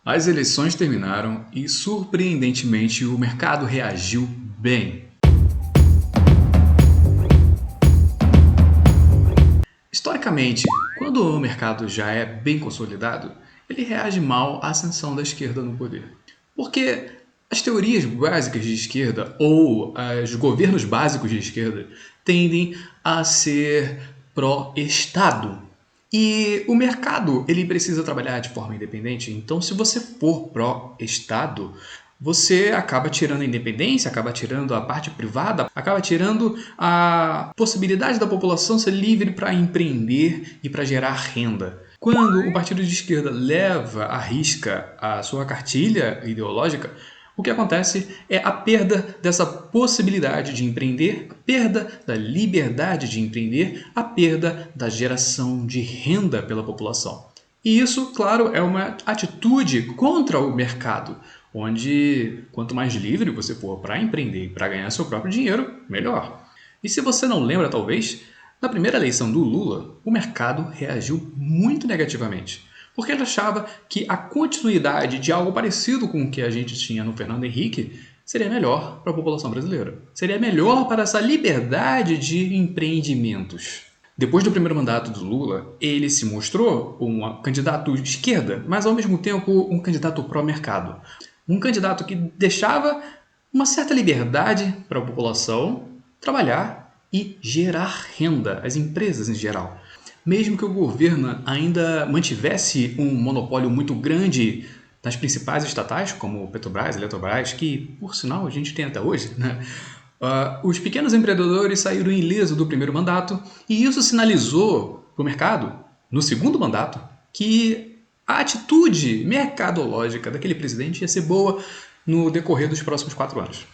As eleições terminaram e, surpreendentemente, o mercado reagiu bem. Historicamente, quando o mercado já é bem consolidado, ele reage mal à ascensão da esquerda no poder. Porque as teorias básicas de esquerda ou os governos básicos de esquerda tendem a ser pró-Estado. E o mercado ele precisa trabalhar de forma independente, então se você for pró-Estado, você acaba tirando a independência, acaba tirando a parte privada, acaba tirando a possibilidade da população ser livre para empreender e para gerar renda. Quando o partido de esquerda leva à risca a sua cartilha ideológica, o que acontece é a perda dessa possibilidade de empreender, a perda da liberdade de empreender, a perda da geração de renda pela população. E isso, claro, é uma atitude contra o mercado, onde quanto mais livre você for para empreender e para ganhar seu próprio dinheiro, melhor. E se você não lembra, talvez, na primeira eleição do Lula, o mercado reagiu muito negativamente, porque ele achava que a continuidade de algo parecido com o que a gente tinha no Fernando Henrique seria melhor para a população brasileira. Seria melhor para essa liberdade de empreendimentos. Depois do primeiro mandato do Lula, ele se mostrou um candidato de esquerda, mas ao mesmo tempo um candidato pró-mercado. Um candidato que deixava uma certa liberdade para a população trabalhar e gerar renda, as empresas em geral. Mesmo que o governo ainda mantivesse um monopólio muito grande nas principais estatais, como Petrobras, Eletrobras, que, por sinal, a gente tem até hoje, né? Os pequenos empreendedores saíram ileso do primeiro mandato e isso sinalizou para o mercado, no segundo mandato, que a atitude mercadológica daquele presidente ia ser boa no decorrer dos próximos 4 anos.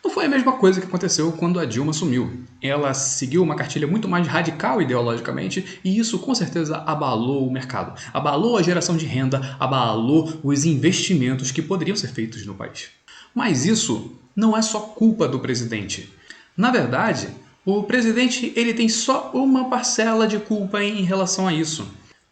Não foi a mesma coisa que aconteceu quando a Dilma assumiu. Ela seguiu uma cartilha muito mais radical ideologicamente e isso com certeza abalou o mercado, abalou a geração de renda, abalou os investimentos que poderiam ser feitos no país. Mas isso não é só culpa do presidente. Na verdade, o presidente ele tem só uma parcela de culpa em relação a isso.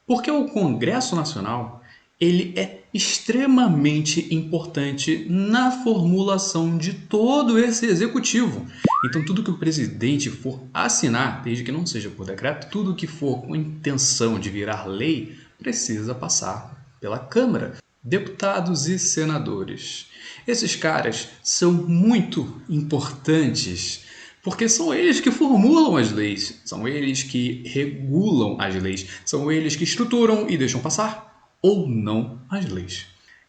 Porque o Congresso Nacional ele é extremamente importante na formulação de todo esse executivo. Então, tudo que o presidente for assinar, desde que não seja por decreto, tudo que for com intenção de virar lei, precisa passar pela Câmara, deputados e senadores. Esses caras são muito importantes porque são eles que formulam as leis, são eles que regulam as leis, são eles que estruturam e deixam passar ou não as leis.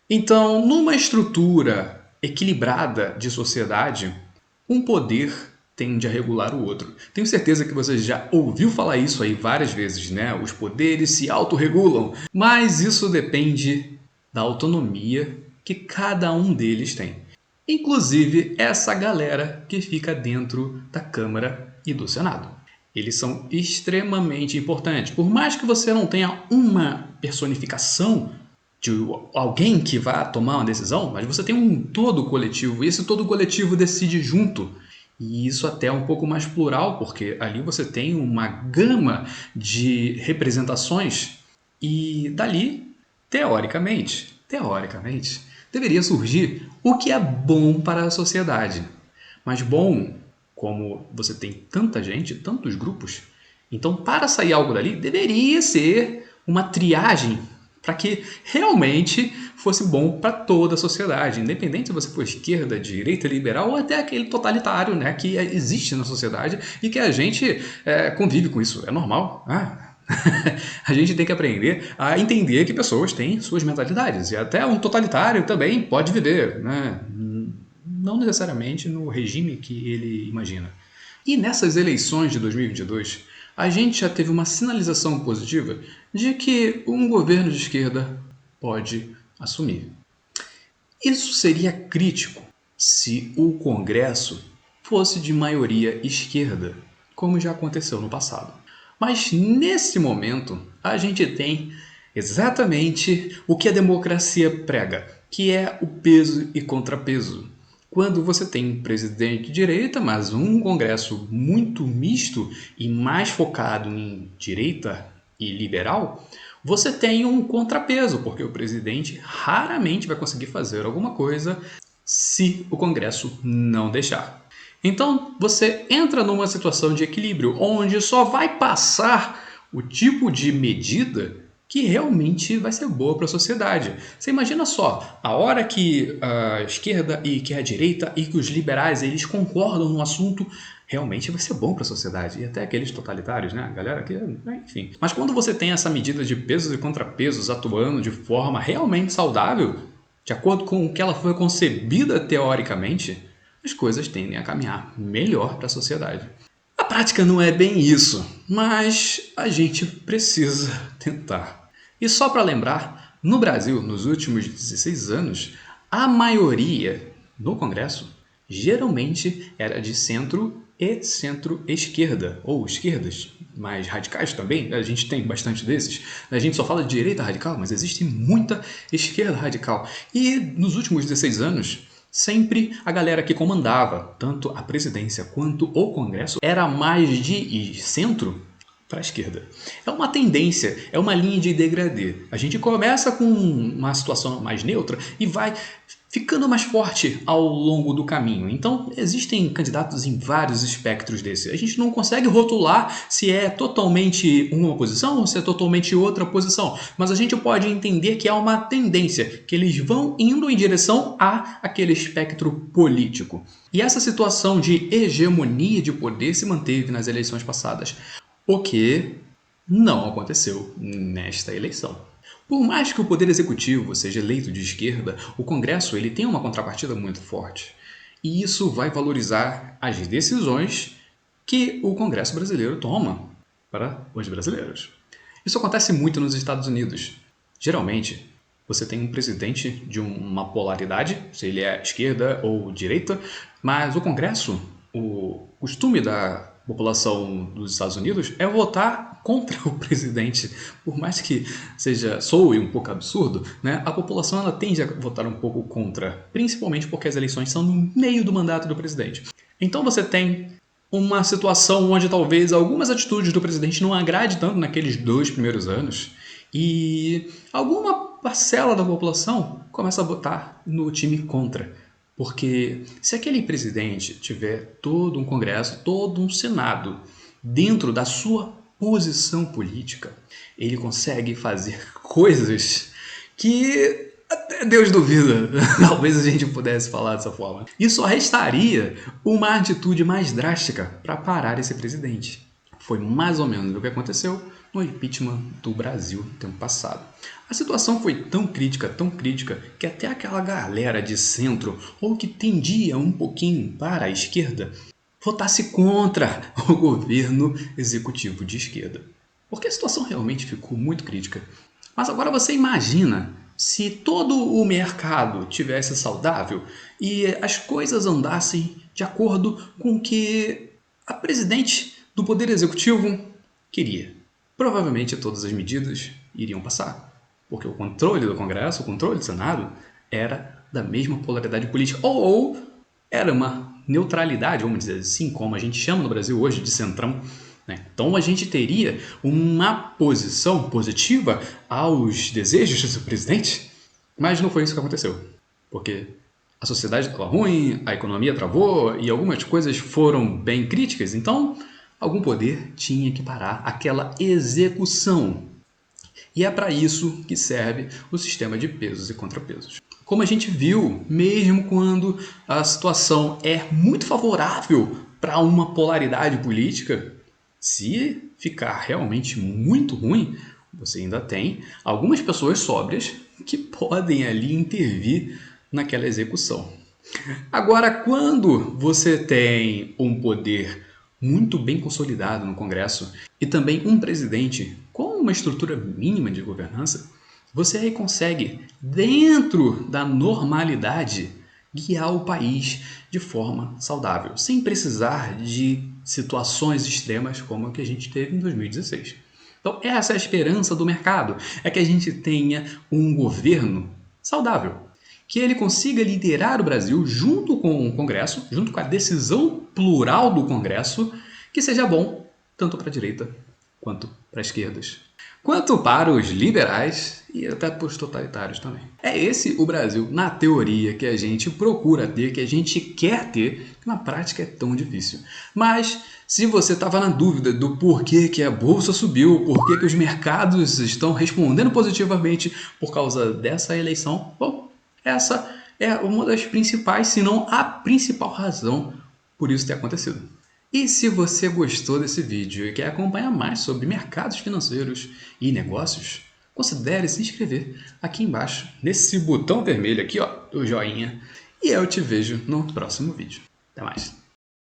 Então, numa estrutura equilibrada de sociedade, um poder tende a regular o outro. Tenho certeza que você já ouviu falar isso aí várias vezes, né? Os poderes se autorregulam, mas isso depende da autonomia que cada um deles tem. Inclusive essa galera que fica dentro da Câmara e do Senado. Eles são extremamente importantes. Por mais que você não tenha uma personificação de alguém que vá tomar uma decisão, mas você tem um todo coletivo, e esse todo coletivo decide junto. E isso até é um pouco mais plural, porque ali você tem uma gama de representações e dali, teoricamente, deveria surgir o que é bom para a sociedade. Mas bom, como você tem tanta gente, tantos grupos, então para sair algo dali, deveria ser uma triagem para que realmente fosse bom para toda a sociedade, independente se você for esquerda, direita, liberal ou até aquele totalitário, né, que existe na sociedade e que a gente convive com isso, é normal. A gente tem que aprender a entender que pessoas têm suas mentalidades e até um totalitário também pode viver, né? Não necessariamente no regime que ele imagina. E nessas eleições de 2022, a gente já teve uma sinalização positiva de que um governo de esquerda pode assumir. Isso seria crítico se o Congresso fosse de maioria esquerda, como já aconteceu no passado. Mas nesse momento, a gente tem exatamente o que a democracia prega, que é o peso e contrapeso. Quando você tem um presidente de direita, mas um Congresso muito misto e mais focado em direita e liberal, você tem um contrapeso, porque o presidente raramente vai conseguir fazer alguma coisa se o Congresso não deixar. Então, você entra numa situação de equilíbrio, onde só vai passar o tipo de medida que realmente vai ser boa para a sociedade. Você imagina só, a hora que a esquerda e que a direita e que os liberais eles concordam no assunto, realmente vai ser bom para a sociedade. E até aqueles totalitários, né? A galera que, enfim. Mas quando você tem essa medida de pesos e contrapesos atuando de forma realmente saudável, de acordo com o que ela foi concebida teoricamente, as coisas tendem a caminhar melhor para a sociedade. A prática não é bem isso, mas a gente precisa tentar. E só para lembrar, no Brasil, nos últimos 16 anos, a maioria no Congresso geralmente era de centro e centro-esquerda, ou esquerdas mais radicais também, a gente tem bastante desses. A gente só fala de direita radical, mas existe muita esquerda radical. E nos últimos 16 anos, sempre a galera que comandava tanto a presidência quanto o Congresso era mais de centro para a esquerda. É uma tendência, é uma linha de degradê. A gente começa com uma situação mais neutra e vai ficando mais forte ao longo do caminho. Então, existem candidatos em vários espectros desse. A gente não consegue rotular se é totalmente uma posição ou se é totalmente outra posição, mas a gente pode entender que há uma tendência, que eles vão indo em direção a aquele espectro político. E essa situação de hegemonia de poder se manteve nas eleições passadas, o que não aconteceu nesta eleição. Por mais que o poder executivo seja eleito de esquerda, o Congresso ele tem uma contrapartida muito forte. E isso vai valorizar as decisões que o Congresso brasileiro toma para os brasileiros. Isso acontece muito nos Estados Unidos. Geralmente, você tem um presidente de uma polaridade, se ele é esquerda ou direita, mas o Congresso, o costume da população dos Estados Unidos é votar contra o presidente. Por mais que soe um pouco absurdo, né? A população ela tende a votar um pouco contra, principalmente porque as eleições são no meio do mandato do presidente. Então você tem uma situação onde talvez algumas atitudes do presidente não agrade tanto naqueles 2 primeiros anos e alguma parcela da população começa a votar no time contra. Porque se aquele presidente tiver todo um Congresso, todo um Senado dentro da sua posição política, ele consegue fazer coisas que até Deus duvida. Talvez a gente pudesse falar dessa forma. E só restaria uma atitude mais drástica para parar esse presidente. Foi mais ou menos o que aconteceu no impeachment do Brasil no tempo passado. A situação foi tão crítica, que até aquela galera de centro, ou que tendia um pouquinho para a esquerda, votasse contra o governo executivo de esquerda. Porque a situação realmente ficou muito crítica. Mas agora você imagina se todo o mercado tivesse saudável e as coisas andassem de acordo com o que a presidente do Poder Executivo queria. Provavelmente todas as medidas iriam passar, porque o controle do Congresso, o controle do Senado, era da mesma polaridade política, ou era uma neutralidade, vamos dizer assim, como a gente chama no Brasil hoje de centrão. Né? Então a gente teria uma posição positiva aos desejos do presidente, mas não foi isso que aconteceu, porque a sociedade estava ruim, a economia travou e algumas coisas foram bem críticas, então algum poder tinha que parar aquela execução. E é para isso que serve o sistema de pesos e contrapesos. Como a gente viu, mesmo quando a situação é muito favorável para uma polaridade política, se ficar realmente muito ruim, você ainda tem algumas pessoas sóbrias que podem ali intervir naquela execução. Agora, quando você tem um poder muito bem consolidado no Congresso e também um presidente com uma estrutura mínima de governança, você aí consegue, dentro da normalidade, guiar o país de forma saudável, sem precisar de situações extremas como a que a gente teve em 2016. Então, essa é a esperança do mercado, é que a gente tenha um governo saudável, que ele consiga liderar o Brasil junto com o Congresso, junto com a decisão plural do Congresso, que seja bom tanto para a direita quanto para as esquerdas. quanto para os liberais e até para os totalitários também. É esse o Brasil, na teoria, que a gente procura ter, que a gente quer ter, que na prática é tão difícil. Mas, se você estava na dúvida do porquê que a bolsa subiu, porquê que os mercados estão respondendo positivamente por causa dessa eleição, bom, essa é uma das principais, se não a principal razão por isso ter acontecido. E se você gostou desse vídeo e quer acompanhar mais sobre mercados financeiros e negócios, considere se inscrever aqui embaixo, nesse botão vermelho aqui, ó, do joinha. E eu te vejo no próximo vídeo. Até mais!